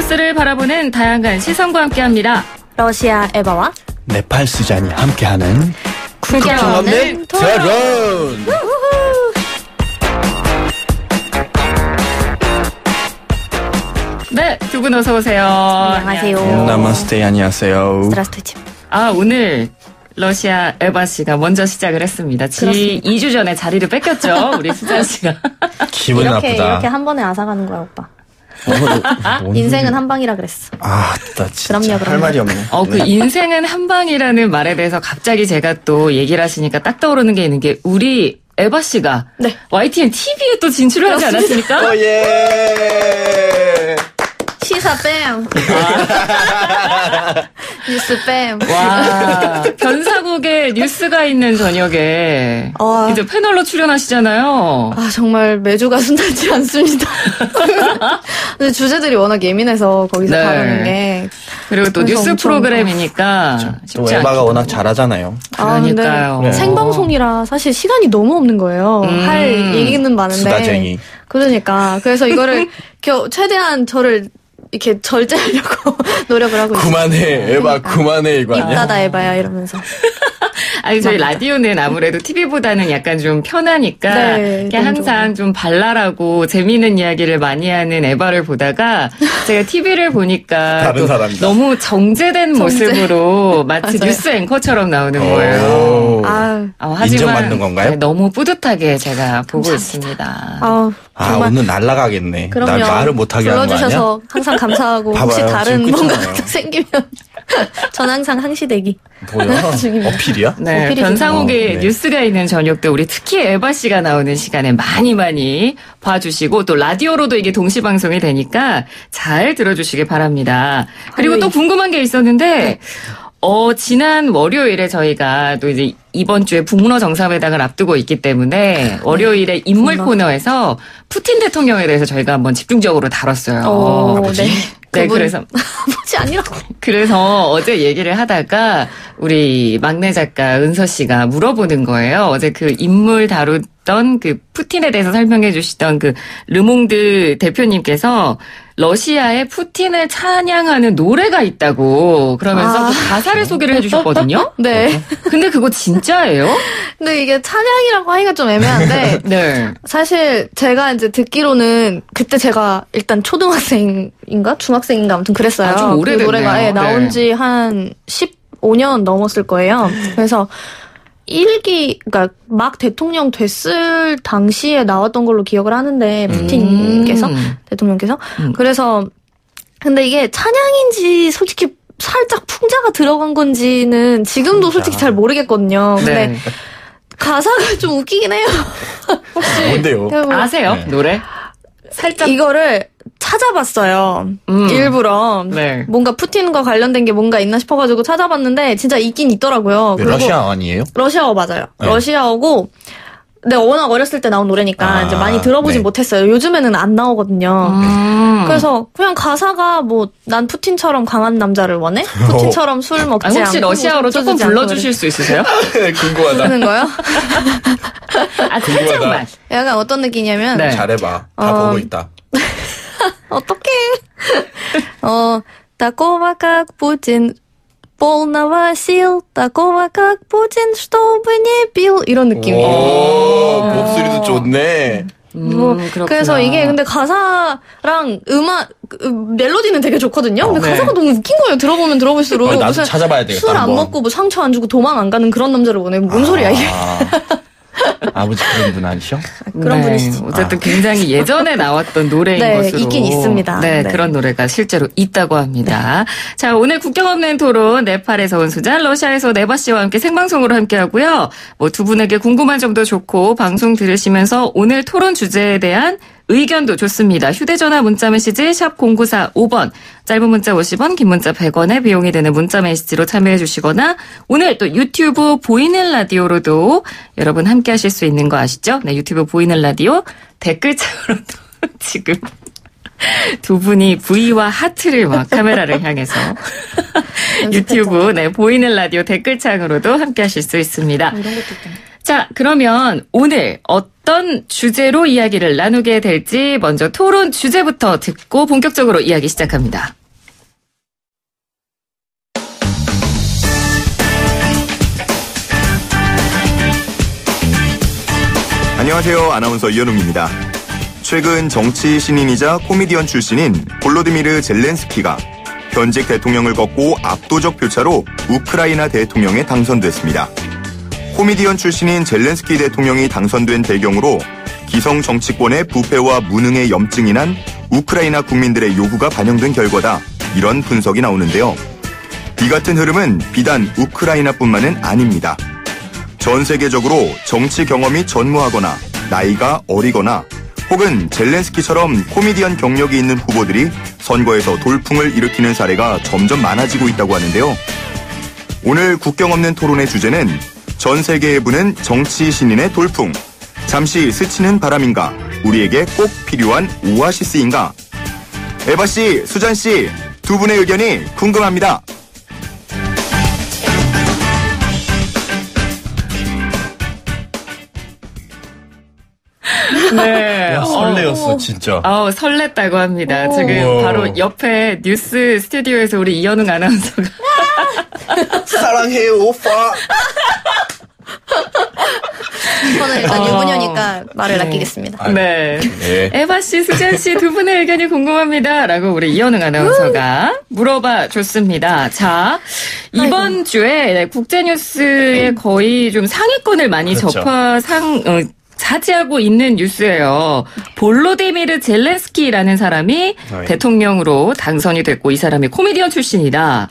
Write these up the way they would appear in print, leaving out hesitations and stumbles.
뉴스를 바라보는 다양한 시선과 함께합니다. 러시아 에바와 네팔 수잔이 함께하는 구경 없는 토론. 네, 두 분 어서 오세요. 안녕하세요. 나마스테, 안녕하세요. 스트라스토이치. 오늘 러시아 에바 씨가 먼저 시작을 했습니다. 2주 전에 자리를 뺏겼죠, 우리 수잔 씨가. 기분 나쁘다. 이렇게 한 번에 앗아가는 거야, 오빠. 인생은 한 방이라 그랬어. 나 진짜 그럼요. 할 말이 없네. 그 인생은 한 방이라는 말에 대해서 갑자기 제가 또 얘기를 하시니까 딱 떠오르는 게 있는 게 우리 에바 씨가 네. YTN TV에 또 진출을 하지 않았습니까? 예. 시사 뺨. 뉴스 뺨. 와, 변사국에 뉴스가 있는 저녁에 이제 패널로 출연하시잖아요. 정말 매주가 순탄치 않습니다. 근데 주제들이 워낙 예민해서 거기서 네. 다루는 게. 그리고 또 뉴스 프로그램이니까 또 쉽지 에바가 않죠. 워낙 잘하잖아요. 그러니까요. 근데 생방송이라 사실 시간이 너무 없는 거예요. 할 얘기는 많은데. 수다쟁이. 그러니까. 그래서 이거를 최대한 저를 이렇게 절제하려고 노력을 하고 있어요. 그만해, 에바, 그만해, 이거 입 아니야? 닫아 해봐야 이러면서. 아니, 저희 라디오는 아무래도 TV보다는 약간 좀 편하니까 네, 이렇게 항상 좀 발랄하고 재미있는 이야기를 많이 하는 에바를 보다가 제가 TV를 보니까 다른 또 사람이다. 너무 정제된 모습으로 마치 맞아요. 뉴스 앵커처럼 나오는 거예요. 하지만 인정받는 건가요? 네, 너무 뿌듯하게 제가 보고 있습니다. 정말. 오늘 날라가겠네. 그럼요. 날 말을 못하게 하는 거 아니야? 불러주셔서 항상 감사하고 혹시 봐봐요. 다른 지금 뭔가 끝이잖아요. 생기면 전 항상 항시대기. 뭐야? 중입니다. 어필이야? 네, 어필이 변상욱의 네. 뉴스가 있는 저녁 때 우리 특히 에바 씨가 나오는 시간에 많이 봐주시고 또 라디오로도 이게 동시방송이 되니까 잘 들어주시기 바랍니다. 그리고 또 궁금한 게 있었는데 지난 월요일에 저희가 또 이제 이번 주에 북문호 정상회담을 앞두고 있기 때문에 월요일에 인물 코너에서 푸틴 대통령에 대해서 저희가 한번 집중적으로 다뤘어요. 아버지? 네, 그래서 아버지 아니라고. 그래서 어제 얘기를 하다가 우리 막내 작가 은서 씨가 물어보는 거예요. 어제 그 인물 다루던 그 푸틴에 대해서 설명해 주시던 그 르몽드 대표님께서 러시아에 푸틴을 찬양하는 노래가 있다고 그러면서 그 가사를 소개를 해 주셨거든요. 네. 근데 그거 진짜예요? 근데 이게 찬양이라고 하기가 좀 애매한데. 네. 사실 제가 이제 듣기로는 그때 제가 일단 초등학생인가 중학생인가 아무튼 그랬어요. 아주 오래됐네요. 그 노래가 나온 지 한 15년 넘었을 거예요. 그래서 그러니까 막 대통령 됐을 당시에 나왔던 걸로 기억을 하는데 푸틴께서 대통령께서 그래서 근데 이게 찬양인지 솔직히 살짝 풍자가 들어간 건지는 지금도 솔직히 잘 모르겠거든요. 근데 네. 가사가 좀 웃기긴 해요. 혹시 뭔데요? 아세요? 네. 노래? 살짝 이거를 찾아봤어요. 일부러. 네. 뭔가 푸틴과 관련된 게 뭔가 있나 싶어가지고 찾아봤는데 진짜 있긴 있더라고요. 네, 그리고 러시아 아니에요? 러시아어 맞아요. 네. 러시아어고 근데 워낙 어렸을 때 나온 노래니까 이제 많이 들어보진 네. 못했어요. 요즘에는 안 나오거든요. 그래서 그냥 가사가 난 푸틴처럼 강한 남자를 원해? 푸틴처럼 술 먹지 않고 혹시 러시아어로 조금 훔쳐주지 불러주실 수 있으세요? 궁금하다. 않는 거요? 살짝만. 약간 어떤 느낌이냐면 네. 잘해봐. 다 보고 있다. 어떡해. такого как Путин полного сил, такого как Путин, чтобы не пил 이런 느낌이에요. 오, 목소리도 좋네. 그렇구나. 그래서 이게 근데 가사랑 멜로디는 되게 좋거든요. 근데 네. 가사가 너무 웃긴 거예요. 들어보면 들어볼수록 나도 무슨 찾아봐야 되겠다, 술 안 한번. 먹고 뭐 상처 안 주고 도망 안 가는 그런 남자를 원해. 뭔 소리야 이게. 아버지 그런 분 아니셔? 그런 분이시지. 어쨌든 굉장히 예전에 나왔던 노래인 네, 것으로. 있긴 있습니다. 네, 네. 그런 노래가 실제로 있다고 합니다. 자, 오늘 국경 없는 토론, 네팔에서 온 수잔, 러시아에서 네바 씨와 함께 생방송으로 함께 하고요. 두 분에게 궁금한 점도 좋고, 방송 들으시면서 오늘 토론 주제에 대한 의견도 좋습니다. 휴대전화 문자메시지 샵 0945번, 짧은 문자 50원, 긴 문자 100원의 비용이 되는 문자메시지로 참여해 주시거나 오늘 또 유튜브 보이는 라디오로도 여러분 함께 하실 수 있는 거 아시죠? 네, 유튜브 보이는 라디오 댓글창으로도 지금 두 분이 V와 하트를 막 카메라를 향해서 유튜브 보이는 라디오 댓글창으로도 함께 하실 수 있습니다. 이런 것도 있잖아. 자, 그러면 오늘 어떤 주제로 이야기를 나누게 될지 먼저 토론 주제부터 듣고 본격적으로 이야기 시작합니다. 안녕하세요. 아나운서 이현웅입니다. 최근 정치 신인이자 코미디언 출신인 볼로디미르 젤렌스키가 현직 대통령을 꺾고 압도적 표차로 우크라이나 대통령에 당선됐습니다. 코미디언 출신인 젤렌스키 대통령이 당선된 배경으로 기성 정치권의 부패와 무능의 염증이 난 우크라이나 국민들의 요구가 반영된 결과다. 이런 분석이 나오는데요. 이 같은 흐름은 비단 우크라이나뿐만은 아닙니다. 전 세계적으로 정치 경험이 전무하거나 나이가 어리거나 혹은 젤렌스키처럼 코미디언 경력이 있는 후보들이 선거에서 돌풍을 일으키는 사례가 점점 많아지고 있다고 하는데요. 오늘 국경 없는 토론의 주제는 전 세계에 부는 정치 신인의 돌풍. 잠시 스치는 바람인가? 우리에게 꼭 필요한 오아시스인가? 에바씨, 수잔씨, 두 분의 의견이 궁금합니다. 네. 야, 설레었어, 진짜. 설렜다고 합니다. 오. 지금 우와. 바로 옆에 뉴스 스튜디오에서 우리 이현웅 아나운서가 사랑해요, 오빠. 저는 일단 유부녀니까 말을 아끼겠습니다. 네. 네. 에바씨, 수잔씨 두 분의 의견이 궁금합니다. 라고 우리 이현웅 아나운서가 물어봐 줬습니다. 자, 이번 주에 국제뉴스에 거의 좀 상위권을 많이 그렇죠. 차지하고 있는 뉴스예요. 볼로디미르 젤렌스키라는 사람이 네. 대통령으로 당선이 됐고 이 사람이 코미디언 출신이다.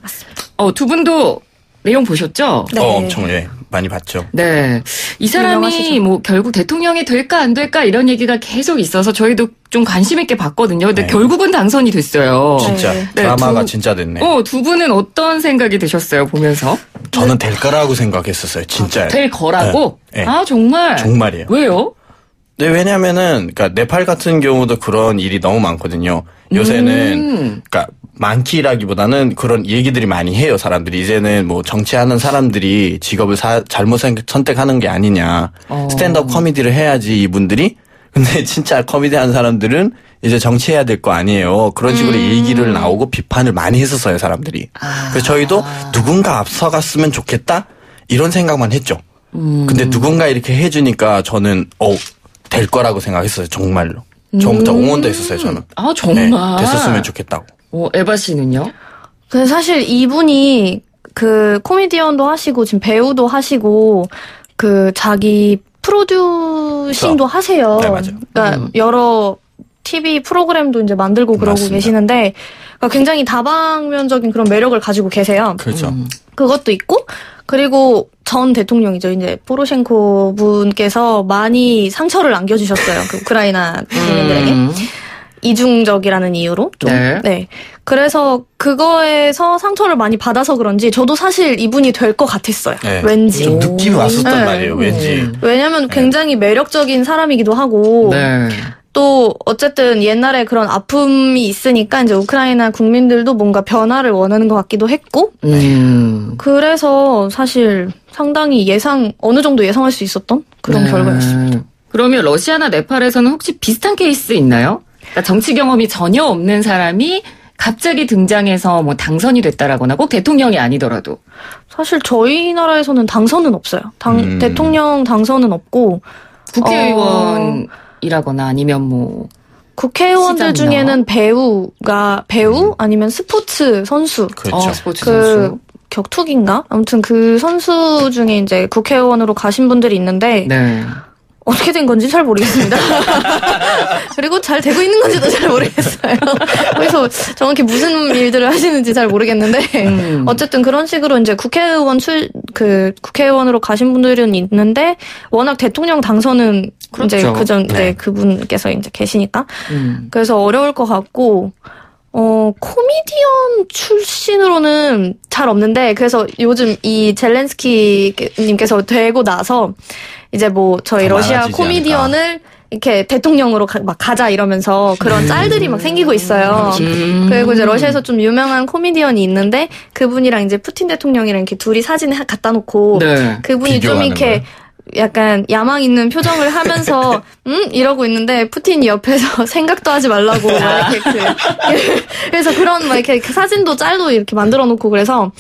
두 분도 내용 보셨죠? 네. 엄청, 많이 봤죠. 네. 이 사람이 유명하시죠? 뭐 결국 대통령이 될까 안 될까 이런 얘기가 계속 있어서 저희도 좀 관심 있게 봤거든요. 근데 네. 결국은 당선이 됐어요. 진짜. 네. 드라마가 진짜 됐네. 두 분은 어떤 생각이 드셨어요, 보면서? 저는 될 거라고 생각했었어요, 진짜. 될 거라고? 네. 아, 정말? 정말이에요. 왜요? 네, 왜냐면은, 그러니까 네팔 같은 경우도 그런 일이 너무 많거든요. 요새는, 그러니까 많기라기보다는 그런 얘기들이 많이 해요, 사람들이. 이제는 뭐 정치하는 사람들이 직업을 잘못 선택하는 게 아니냐. 스탠드업 코미디를 해야지, 이분들이. 근데 진짜 코미디 하는 사람들은 이제 정치해야 될 거 아니에요. 그런 식으로 얘기를 나오고 비판을 많이 했었어요, 사람들이. 그래서 저희도 누군가 앞서갔으면 좋겠다? 이런 생각만 했죠. 근데 누군가 이렇게 해주니까 저는, 될 거라고 생각했어요, 정말로. 처음부터 응원도 했었어요, 저는. 아, 정말? 네, 됐었으면 좋겠다고. 에바 씨는요? 근데 사실 이분이 그 코미디언도 하시고 지금 배우도 하시고 그 자기 프로듀싱도 하세요. 네, 맞아요. 그러니까 여러 TV 프로그램도 이제 만들고 그러고 맞습니다. 계시는데 그러니까 굉장히 다방면적인 그런 매력을 가지고 계세요. 그렇죠. 그것도 있고 그리고 전 대통령이죠. 이제 포로셴코 분께서 많이 상처를 안겨주셨어요. 그 우크라이나 국민들에게. 이중적이라는 이유로 좀. 네. 그래서 그거에서 상처를 많이 받아서 그런지 저도 사실 이분이 될 것 같았어요. 네. 왠지. 좀 느낌이 왔었단 네. 말이에요, 왠지. 왜냐면 굉장히 매력적인 사람이기도 하고 네. 또 어쨌든 옛날에 그런 아픔이 있으니까 이제 우크라이나 국민들도 뭔가 변화를 원하는 것 같기도 했고 그래서 사실 상당히 어느 정도 예상할 수 있었던 그런 결과였습니다. 그러면 러시아나 네팔에서는 혹시 비슷한 케이스 있나요? 그러니까 정치 경험이 전혀 없는 사람이 갑자기 등장해서 뭐 당선이 됐다라거나 꼭 대통령이 아니더라도. 사실 저희 나라에서는 당선은 없어요. 대통령 당선은 없고 국회의원이라거나 아니면 뭐 국회의원들 시장이나. 중에는 배우 아니면 스포츠 선수 그렇죠. 스포츠 그 선수. 격투기인가? 아무튼 그 선수 중에 이제 국회의원으로 가신 분들이 있는데 네. 어떻게 된 건지 잘 모르겠습니다. 그리고 잘 되고 있는 건지도 잘 모르겠어요. 그래서 정확히 무슨 일들을 하시는지 잘 모르겠는데 어쨌든 그런 식으로 이제 국회의원으로 가신 분들은 있는데 워낙 대통령 당선은 그렇죠. 이제 그전 네. 그분께서 이제 계시니까 그래서 어려울 것 같고 코미디언 출신으로는 잘 없는데, 그래서 요즘 이 젤렌스키님께서 되고 나서, 이제 뭐, 저희 더 러시아 많아지지 코미디언을 이렇게 대통령으로 막 가자 이러면서 그런 짤들이 막 생기고 있어요. 그리고 이제 러시아에서 좀 유명한 코미디언이 있는데, 그분이랑 이제 푸틴 대통령이랑 이렇게 둘이 사진을 갖다 놓고, 네. 그분이 좀 비교하는 이렇게, 약간 야망 있는 표정을 하면서 이러고 있는데 푸틴이 옆에서 생각도 하지 말라고 막 이렇게 그래서 그런 막 이렇게 사진도 짤도 이렇게 만들어 놓고 그래서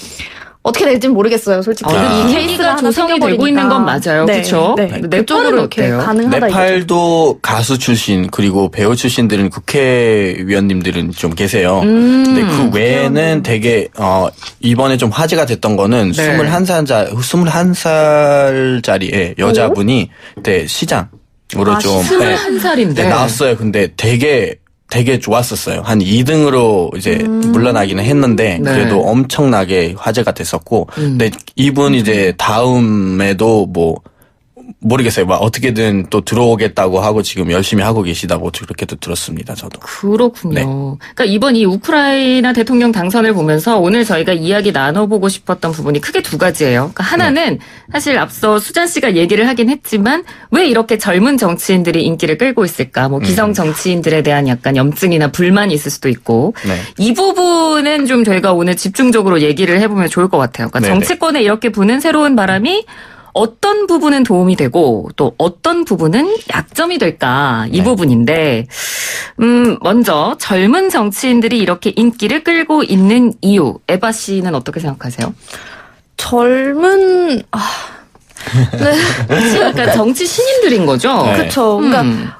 어떻게 될지는 모르겠어요, 솔직히. 이 케이스가 조성이 되고 있는 건 맞아요, 그렇죠? 네. 네팔은 이렇게 가능하다. 네팔도 가수 출신 그리고 배우 출신들은 국회의원님들은 좀 계세요. 근데 그 외에는 되게 이번에 좀 화제가 됐던 거는 21살짜리의 여자분이 그때 시장으로 좀 21살인데 나왔어요. 근데 되게 좋았었어요. 한 2등으로 이제 물러나기는 했는데 그래도 엄청나게 화제가 됐었고 근데 이분 이제 다음에도 뭐 모르겠어요. 막 어떻게든 또 들어오겠다고 하고 지금 열심히 하고 계시다고 그렇게도 들었습니다. 저도. 그렇군요. 네. 그러니까 이번 이 우크라이나 대통령 당선을 보면서 오늘 저희가 이야기 나눠보고 싶었던 부분이 크게 두 가지예요. 그러니까 하나는 사실 앞서 수잔 씨가 얘기를 하긴 했지만 왜 이렇게 젊은 정치인들이 인기를 끌고 있을까? 뭐 기성 정치인들에 대한 약간 염증이나 불만이 있을 수도 있고 이 부분은 좀 저희가 오늘 집중적으로 얘기를 해보면 좋을 것 같아요. 그러니까 정치권에 이렇게 부는 새로운 바람이 어떤 부분은 도움이 되고 또 어떤 부분은 약점이 될까 이 부분인데 먼저 젊은 정치인들이 이렇게 인기를 끌고 있는 이유 에바 씨는 어떻게 생각하세요? 젊은 네. 그러니까 정치 신인들인 거죠. 그렇죠. 그러니까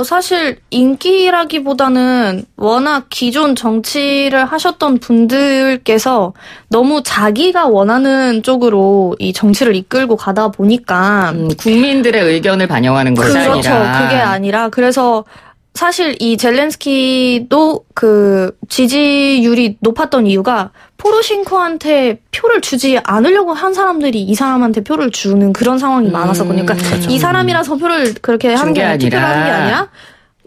사실 인기라기보다는 워낙 기존 정치를 하셨던 분들께서 너무 자기가 원하는 쪽으로 이 정치를 이끌고 가다 보니까 국민들의 의견을 반영하는 것이 아니라 그렇죠. 그게 아니라 그래서 사실 이 젤렌스키도 그 지지율이 높았던 이유가 포로신코한테 표를 주지 않으려고 한 사람들이 이 사람한테 표를 주는 그런 상황이 많았었거든요. 그러니까 그렇죠. 이 사람이라서 표를 그렇게 하는 게 아니라 투표를 하는 게 아니라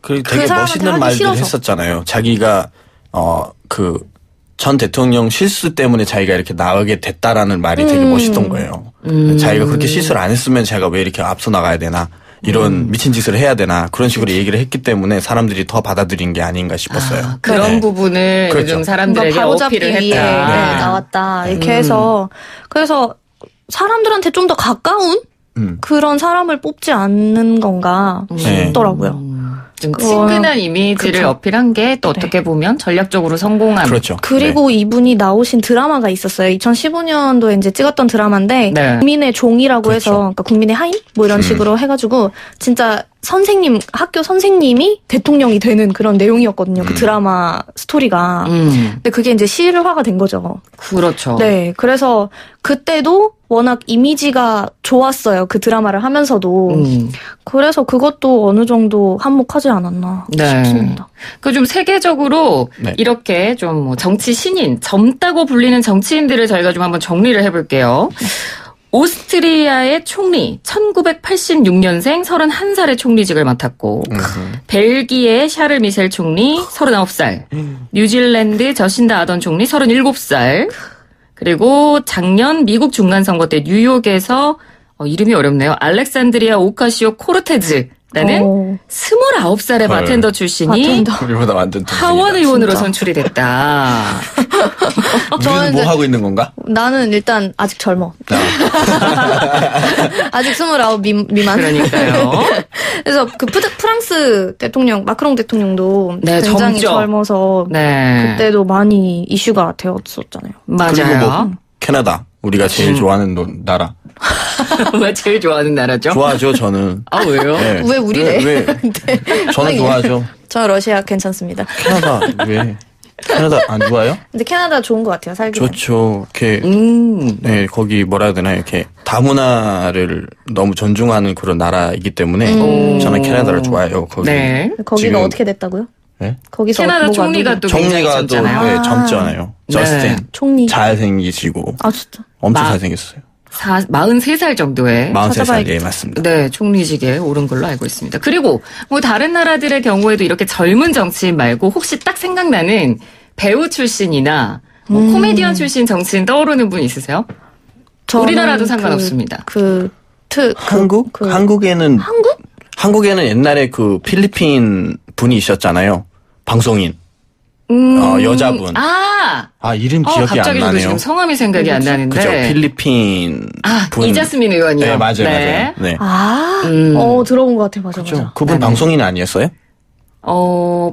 그 되게 멋있는 말들 했었잖아요. 자기가 그 전 대통령 실수 때문에 자기가 이렇게 나가게 됐다라는 말이 되게 멋있던 거예요. 자기가 그렇게 실수를 안 했으면 자기가 왜 이렇게 앞서 나가야 되나. 이런 미친 짓을 해야 되나 그런 식으로 얘기를 했기 때문에 사람들이 더 받아들인 게 아닌가 싶었어요. 그런 부분을 그렇죠. 좀 사람들에게 어필을 했다. 나왔다 이렇게 해서 그래서 사람들한테 좀 더 가까운 그런 사람을 뽑지 않는 건가 싶더라고요. 좀 친근한 이미지를 그렇죠. 어필한 게 또 어떻게 보면 전략적으로 성공한. 그렇죠. 그리고 이분이 나오신 드라마가 있었어요. 2015년도에 이제 찍었던 드라마인데 국민의 종이라고 그렇죠. 해서 그러니까 국민의 하인 뭐 이런 식으로 해가지고 진짜 선생님 학교 선생님이 대통령이 되는 그런 내용이었거든요. 그 드라마 스토리가. 근데 그게 이제 실화가 된 거죠. 그렇죠. 네, 그래서 그때도 워낙 이미지가 좋았어요. 그 드라마를 하면서도. 그래서 그것도 어느 정도 한몫하지 않았나 싶습니다. 그 좀 세계적으로 이렇게 좀 뭐 정치 신인, 젊다고 불리는 정치인들을 저희가 좀 한번 정리를 해볼게요. 오스트리아의 총리, 1986년생 31살의 총리직을 맡았고 벨기에의 샤를 미셸 총리 39살, 뉴질랜드 저신다 아던 총리 37살, 그리고 작년 미국 중간선거 때 뉴욕에서 이름이 어렵네요. 알렉산드리아 오카시오 코르테즈라는 29살의 바텐더 출신이 우리보다 완전 하원 의원으로 선출이 됐다. 우리는 뭐 하고 있는 건가? 나는 일단 아직 젊어. 아직 29 미만. 그러니까요. 그래서 그 프랑스 대통령 마크롱 대통령도 굉장히 젊어서 그때도 많이 이슈가 되었었잖아요. 맞아요. 그리고 뭐 캐나다 우리가 제일 좋아하는 나라. 왜 제일 좋아하는 나라죠? 좋아하죠 저는. 아 왜요? 네. 왜 우리래? 왜? 저는 좋아하죠. 저 러시아 괜찮습니다. 캐나다 왜? 캐나다 안 좋아요? 근데 캐나다 좋은 것 같아요. 살기. 좋죠. 이렇게 네 거기 뭐라 해야 되나 이렇게 다문화를 너무 존중하는 그런 나라이기 때문에 저는 캐나다를 좋아해요. 거기. 네. 거기가 어떻게 됐다고요? 네? 거기서 캐나다 총리가 또 총리가 또 젊잖아요. 저스틴. 총리 잘생기시고. 아 진짜. 엄청 잘생겼어요. 43살 정도에 43살 예 맞습니다. 네, 총리직에 오른 걸로 알고 있습니다. 그리고 뭐 다른 나라들의 경우에도 이렇게 젊은 정치인 말고 혹시 딱 생각나는 배우 출신이나 뭐 코미디언 출신 정치인 떠오르는 분 있으세요? 우리나라도 상관없습니다. 한국에는 한국에는 옛날에 그 필리핀 분이 있었잖아요. 방송인. 여자분. 이름 기억이 갑자기 안 나네요. 지금 성함이 생각이 안 나는데. 그죠. 필리핀 분. 이자스민 의원이요. 네, 맞아요. 네. 들어본 것 같아요. 맞아. 그죠. 그분 방송인 아니었어요?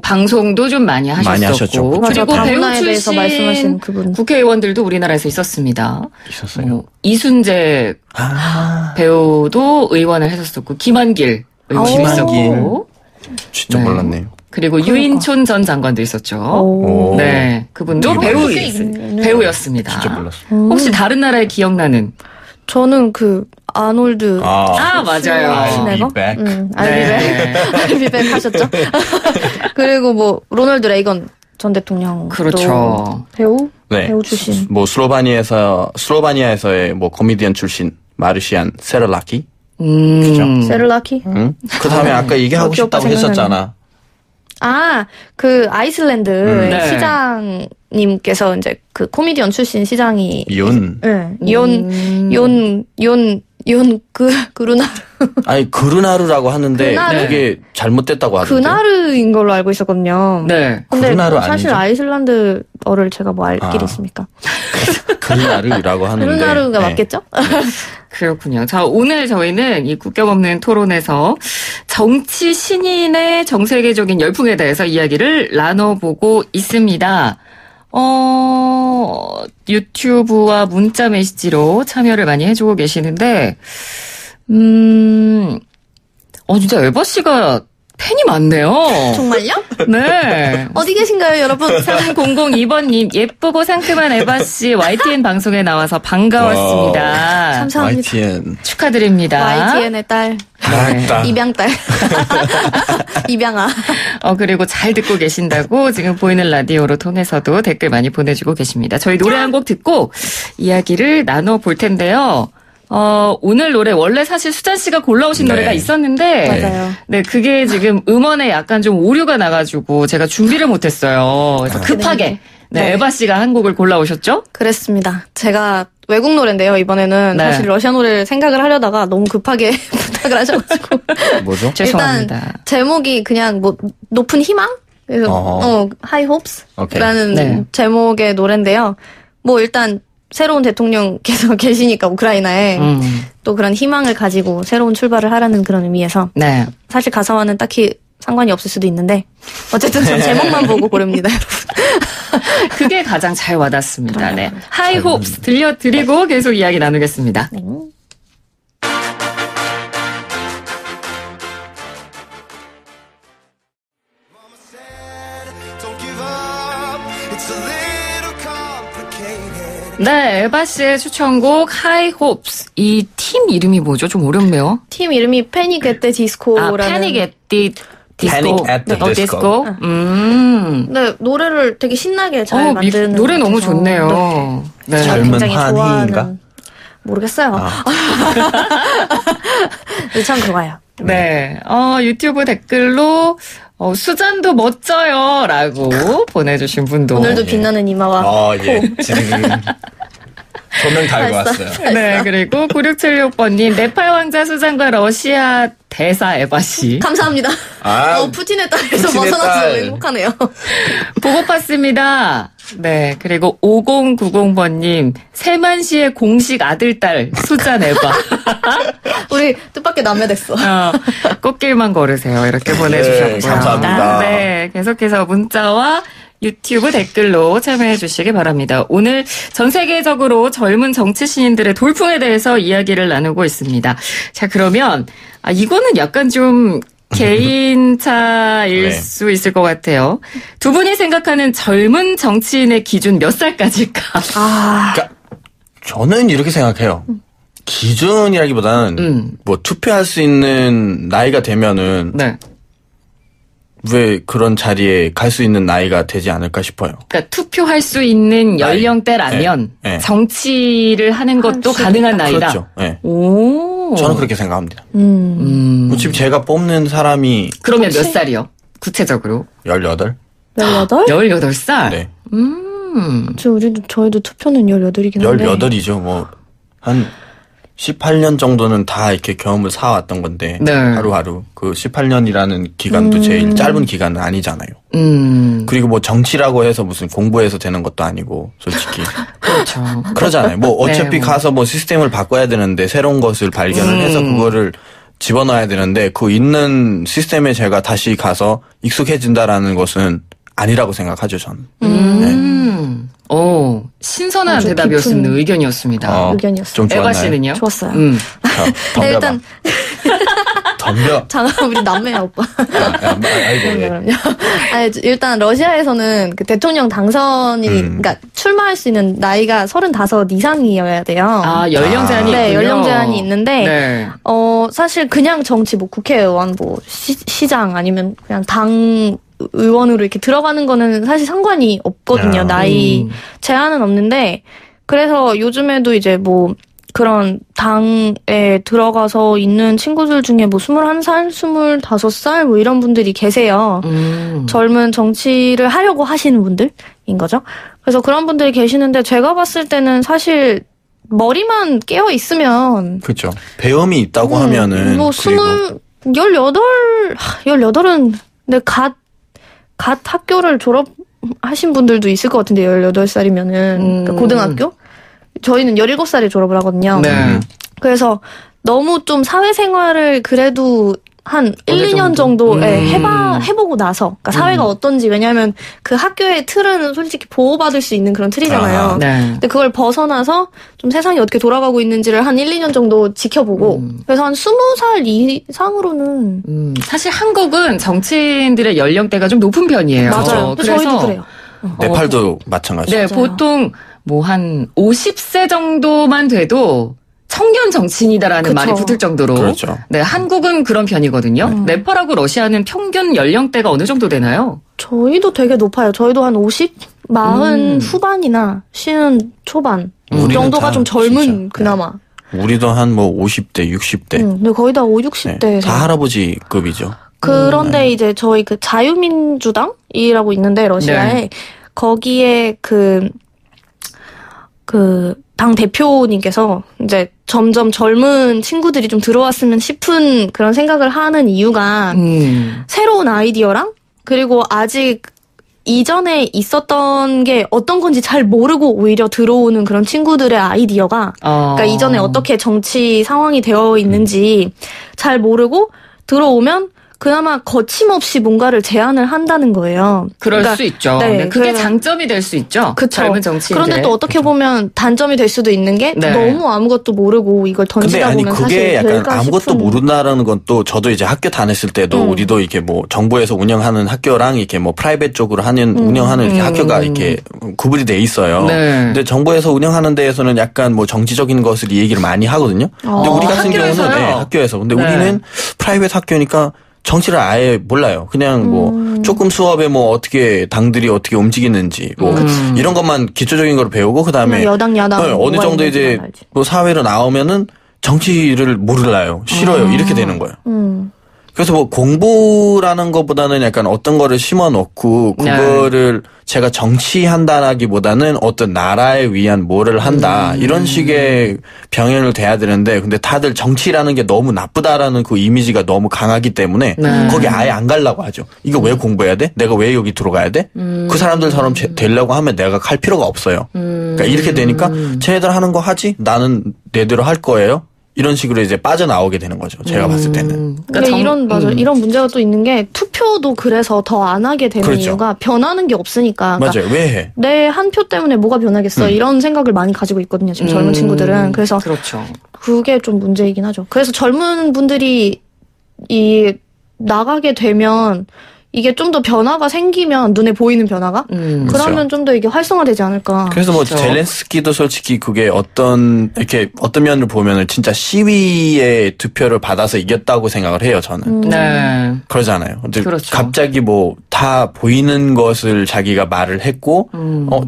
방송도 좀 많이 하셨었고. 많이 하셨죠. 그리고 배우 다문화에 대해서 출신 말씀하신 그분. 국회의원들도 우리나라에도 있었습니다. 있었어요. 이순재 배우도 의원을 했었었고, 김한길 의원도 있었고. 진짜 몰랐네요. 그리고 유인촌 전 장관도 있었죠. 네, 그분도 배우였습니다. 진짜 몰랐어. 혹시 다른 나라에 기억나는? 저는 아놀드. 맞아요. I'll be back. I'll be back 하셨죠? 그리고 로널드 레이건 전 대통령. 그렇죠. 배우? 네. 배우 출신. 슬로바니아에서의 코미디언 출신 마르시안 세르라키. 세르라키? 그 다음에 아까 얘기하고 싶다고 했었잖아. 아이슬란드 시장님께서 이제 코미디언 출신 시장이. 그루나루. 아니, 그루나루라고 하는데, 그게 잘못됐다고 하던데. 그나르인 걸로 알고 있었거든요. 네. 근데 그루나루 사실 아니죠? 아이슬란드어를 제가 알 길이 있습니까? 그루나루라고 하는데. 그루나루가 맞겠죠? 그렇군요. 자, 오늘 저희는 이 국경 없는 토론에서 정치 신인의 정세계적인 열풍에 대해서 이야기를 나눠보고 있습니다. 유튜브와 문자 메시지로 참여를 많이 해주고 계시는데, 진짜 에바 씨가 팬이 많네요. 정말요? 네. 어디 계신가요, 여러분? 3002번님, 예쁘고 상큼한 에바씨 YTN 방송에 나와서 반가웠습니다. 감사합니다. YTN. 축하드립니다. YTN의 딸. 입양딸. 입양아. 그리고 잘 듣고 계신다고 지금 보이는 라디오로 통해서도 댓글 많이 보내주고 계십니다. 저희 노래 한 곡 듣고 이야기를 나눠볼 텐데요. 오늘 노래 원래 사실 수잔 씨가 골라오신 노래가 있었는데 맞아요. 네, 그게 지금 음원에 약간 좀 오류가 나가지고 제가 준비를 못했어요. 그래서 급하게 에바 씨가 한 곡을 골라오셨죠? 그랬습니다. 제가 외국 노래인데요. 이번에는 사실 러시아 노래를 생각을 하려다가 너무 급하게 부탁을 하셔가지고 뭐죠? 죄송합니다. 일단 제목이 그냥 높은 희망? 그래서 High Hopes라는 제목의 노래인데요. 일단 새로운 대통령께서 계시니까 우크라이나에 또 그런 희망을 가지고 새로운 출발을 하라는 그런 의미에서 사실 가사와는 딱히 상관이 없을 수도 있는데 어쨌든 전 제목만 보고 고릅니다, 여러분. 그게 가장 잘 와닿습니다. 네, High Hopes 들려드리고 계속 이야기 나누겠습니다. 네, 에바 씨의 추천곡 High Hopes. 이 팀 이름이 뭐죠? 좀 어렵네요. 팀 이름이 Panic at the Disco라는. Panic at the Disco. Panic at the Disco. 네, 노래를 되게 신나게 잘 만드는. 노래 너무 좋네요. 네. 젊은 굉장히 한희인가? 좋아하는. 모르겠어요. 참 좋아요. 네. 유튜브 댓글로 수잔도 멋져요 라고 보내주신 분도. 오늘도 빛나는 이마와 코. 지금 조명 달고 왔어요. 네, 그리고 9676번님 네팔 왕자 수잔과 러시아 대사 에바씨. 감사합니다. 푸틴의 딸에서 벗어나서 행복하네요. 보고 팠습니다. 네, 그리고 5090번님 세만시의 공식 아들딸 수잔 에바. 우리 뜻밖의 남매됐어. 꽃길만 걸으세요. 이렇게 보내주셨고요. 감사합니다. 네, 계속해서 문자와 유튜브 댓글로 참여해 주시기 바랍니다. 오늘 전 세계적으로 젊은 정치 신인들의 돌풍에 대해서 이야기를 나누고 있습니다. 자, 그러면 이거는 약간 좀 개인차일 수 있을 것 같아요. 두 분이 생각하는 젊은 정치인의 기준 몇 살까지일까? 그러니까 저는 이렇게 생각해요. 기준이라기보다는 투표할 수 있는 나이가 되면은 왜 그런 자리에 갈 수 있는 나이가 되지 않을까 싶어요. 그러니까 투표할 수 있는 연령대라면 정치를 하는 것도 가능한 나이다. 그렇죠. 네. 오. 저는 그렇게 생각합니다. 지금 제가 뽑는 사람이 그러면 몇 살이요? 구체적으로? 18? 18? 18살? 네. 저희도 투표는 18이긴 한데. 18이죠. 18년 정도는 다 이렇게 경험을 쌓아왔던 건데 네. 하루하루 그 18년이라는 기간도 제일 짧은 기간은 아니잖아요. 그리고 뭐 정치라고 해서 무슨 공부해서 되는 것도 아니고 솔직히 그렇죠. 그러잖아요. 뭐 어차피 네, 뭐. 가서 뭐 시스템을 바꿔야 되는데 새로운 것을 발견을 해서 그거를 집어넣어야 되는데 그 있는 시스템에 제가 다시 가서 익숙해진다라는 것은 아니라고 생각하죠, 저는. 오, 신선한 아주 대답이었습니다. 깊은 의견이었습니다. 의견이었어요. 좀 에바 좋았나요? 씨는요? 좋았어요. 덤벼봐. 일단 덤벼. 장아 우리 남매야 오빠. 아이고. 예. 그럼요. 아니, 일단 러시아에서는 그 대통령 당선이 그러니까 출마할 수 있는 나이가 35 이상이어야 돼요. 아, 연령 제한이 네, 있군요. 연령 제한이 있는데 네. 사실 그냥 정치 뭐 국회의원 뭐 시장 아니면 그냥 당 의원으로 이렇게 들어가는 거는 사실 상관이 없거든요. 나이 제한은 없는데 그래서 요즘에도 이제 뭐 그런 당에 들어가서 있는 친구들 중에 뭐 21살, 25살 뭐 이런 분들이 계세요. 젊은 정치를 하려고 하시는 분들인 거죠. 그래서 그런 분들이 계시는데 제가 봤을 때는 사실 머리만 깨어 있으면 그렇죠. 배움이 있다고 하면은 뭐 그리고 18은 근데 갓 학교를 졸업하신 분들도 있을 것 같은데 18살이면은 그러니까 고등학교? 저희는 17살에 졸업을 하거든요. 네. 그래서 너무 좀 사회생활을 그래도 한 1, 2년 정도 해보고 나서 그러니까 사회가 어떤지 왜냐하면 그 학교의 틀은 솔직히 보호받을 수 있는 그런 틀이잖아요. 네. 근데 그걸 벗어나서 좀 세상이 어떻게 돌아가고 있는지를 한 1, 2년 정도 지켜보고 그래서 한 20살 이상으로는 사실 한국은 정치인들의 연령대가 좀 높은 편이에요. 맞아요. 그래서 저희도 그래요. 네팔도 마찬가지죠. 네, 맞아요. 보통 뭐 한 50세 정도만 돼도 청년 정치인이다라는 그쵸. 말이 붙을 정도로. 그렇죠. 네, 한국은 그런 편이거든요. 네팔하고 러시아는 평균 연령대가 어느 정도 되나요? 저희도 되게 높아요. 저희도 한 50, 40 후반이나 50 초반 우리는 정도가 다 좀 젊은 진짜, 그나마. 우리도 한 뭐 50대, 60대. 근데 거의 다 5, 60대에서. 네, 다 할아버지급이죠. 그런데 이제 저희 그 자유민주당이라고 있는데 러시아에 네. 거기에 그 당 대표님께서 이제 점점 젊은 친구들이 좀 들어왔으면 싶은 그런 생각을 하는 이유가 새로운 아이디어랑 그리고 아직 이전에 있었던 게 어떤 건지 잘 모르고 오히려 들어오는 그런 친구들의 아이디어가 그러니까 이전에 어떻게 정치 상황이 되어 있는지 잘 모르고 들어오면 그나마 거침없이 뭔가를 제안을 한다는 거예요. 그럴 그러니까, 수 있죠. 네, 네, 그게 그래서- 장점이 될 수 있죠. 그쵸. 젊은 정치인들. 그런데 또 어떻게 보면 단점이 될 수도 있는 게 네. 너무 아무것도 모르고 이걸 근데 던지다 아니 보면 그게 사실 약간 될까 아무것도 싶은. 모른다라는 건 또 저도 이제 학교 다녔을 때도 우리도 이렇게 뭐 정부에서 운영하는 학교랑 이렇게 뭐 프라이빗 쪽으로 하는 운영하는 이렇게 학교가 이렇게 구분이 돼 있어요. 네. 근데 정부에서 운영하는 데에서는 약간 뭐 정치적인 것을 이 얘기를 많이 하거든요. 근데 우리 같은 학교에서요? 경우는 학교에서. 근데 네. 우리는 프라이빗 학교니까 정치를 아예 몰라요. 그냥 뭐 조금 수업에 뭐 어떻게 당들이 어떻게 움직이는지 뭐 이런 것만 기초적인 걸 배우고 그다음에 그냥 여당, 야당 어느 뭐가 정도 있는지만 이제 알지. 뭐 사회로 나오면은 정치를 몰라요. 싫어요. 이렇게 되는 거예요. 그래서 뭐 공부라는 것보다는 약간 어떤 거를 심어 놓고 그거를 제가 정치한다라기보다는 어떤 나라에 위한 뭐를 한다 이런 식의 병행을 돼야 되는데 근데 다들 정치라는 게 너무 나쁘다라는 그 이미지가 너무 강하기 때문에 거기 아예 안 가려고 하죠. 이거 왜 공부해야 돼? 내가 왜 여기 들어가야 돼? 그 사람들처럼 되려고 하면 내가 갈 필요가 없어요. 그러니까 이렇게 되니까 쟤네들 하는 거 하지? 나는 내대로 할 거예요. 이런 식으로 이제 빠져나오게 되는 거죠. 제가 봤을 때는. 근데 이런 문제가 또 있는 게 투표도 그래서 더 안 하게 되는 그렇죠. 이유가 변하는 게 없으니까. 그러니까 맞아요. 왜 해? 내 한 표 때문에 뭐가 변하겠어. 이런 생각을 많이 가지고 있거든요. 지금 젊은 친구들은. 그래서 그렇죠. 그게 좀 문제이긴 하죠. 그래서 젊은 분들이 나가게 되면 이게 좀 더 변화가 생기면 눈에 보이는 변화가 그러면 좀 더 이게 활성화되지 않을까. 그래서 뭐 그렇죠. 젤렌스키도 솔직히 그게 어떤 면을 보면은 진짜 시위의 투표를 받아서 이겼다고 생각을 해요. 저는. 네. 그러잖아요. 근데 그렇죠. 갑자기 뭐 다 보이는 것을 자기가 말을 했고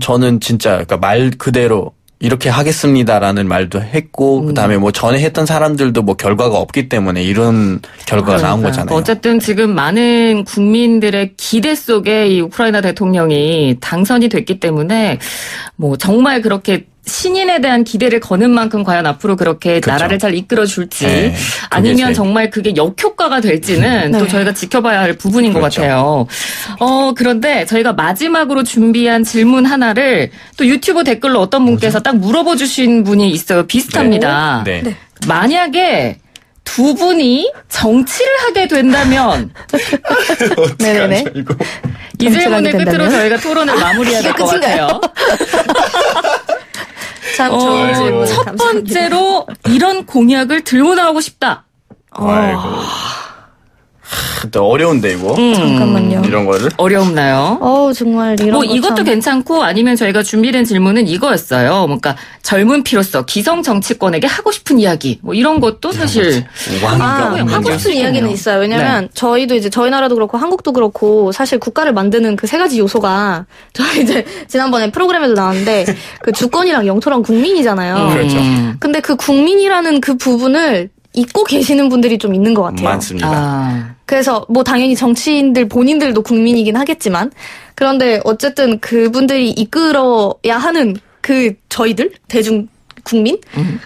저는 진짜 그러니까 말 그대로 이렇게 하겠습니다라는 말도 했고 그다음에 뭐 전에 했던 사람들도 뭐 결과가 없기 때문에 이런 결과가 나온 거잖아요. 어쨌든 지금 많은 국민들의 기대 속에 이 우크라이나 대통령이 당선이 됐기 때문에 뭐 정말 그렇게 신인에 대한 기대를 거는 만큼 과연 앞으로 그렇게 그렇죠. 나라를 잘 이끌어 줄지 네, 아니면 제일. 정말 그게 역효과가 될지는 네. 또 저희가 지켜봐야 할 부분인 그렇죠. 것 같아요. 그런데 저희가 마지막으로 준비한 질문 하나를 또 유튜브 댓글로 어떤 분께서 딱 물어봐 주신 분이 있어요. 비슷합니다. 네. 만약에 두 분이 정치를 하게 된다면 네네네. 이거. 이 정치를 질문을 하게 끝으로 된다면? 저희가 토론을 마무리해야 될 것 끝인가요? 같아요. 참 좋은 질문. 첫 감사합니다. 번째로 이런 공약을 들고 나오고 싶다. 아이고. 또 어려운데 이거. 잠깐만요. 이런 거를. 어렵나요? 정말 이런 뭐 거 이것도 참. 괜찮고 아니면 저희가 준비된 질문은 이거였어요. 그러니까 젊은 피로서 기성 정치권에게 하고 싶은 이야기 뭐 이런 것도 사실 왕이가 없는 하고 싶은 게. 이야기는 있어요. 왜냐면 저희도 이제 저희 나라도 그렇고 한국도 그렇고 사실 국가를 만드는 그 세 가지 요소가 저희 이제 지난번에 프로그램에도 나왔는데 그 주권이랑 영토랑 국민이잖아요. 그렇죠. 근데 그 국민이라는 그 부분을 잊고 계시는 분들이 좀 있는 것 같아요. 많습니다. 아, 그래서 뭐 당연히 정치인들 본인들도 국민이긴 하겠지만 그런데 어쨌든 그분들이 이끌어야 하는 그 저희들 대중 국민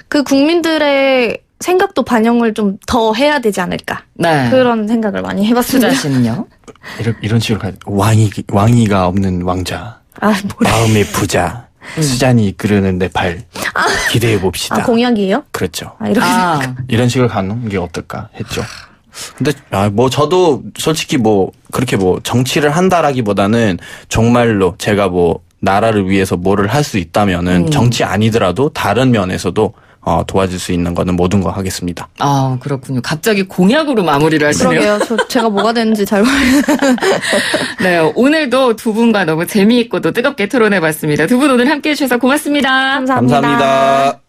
그 국민들의 생각도 반영을 좀 더 해야 되지 않을까 네. 그런 생각을 많이 해봤습니다. 수자 씨는요? 이런 식으로 가. 왕이가 없는 왕자. 마음의 부자. 수잔이 이끄는 네팔. 기대해 봅시다. 공약이에요? 그렇죠. 이렇게 아, 이런 식으로 가는 게 어떨까 했죠. 근데 뭐 저도 솔직히 뭐 그렇게 뭐 정치를 한다라기보다는 정말로 제가 뭐 나라를 위해서 뭐를 할 수 있다면은 정치 아니더라도 다른 면에서도 도와줄 수 있는 거는 모든 거 하겠습니다. 아, 그렇군요. 갑자기 공약으로 마무리를 하시네요. 그러게요. 제가 뭐가 되는지 잘 모르겠어요. 네, 오늘도 두 분과 너무 재미있고 또 뜨겁게 토론해봤습니다. 두 분 오늘 함께해 주셔서 고맙습니다. 감사합니다. 감사합니다.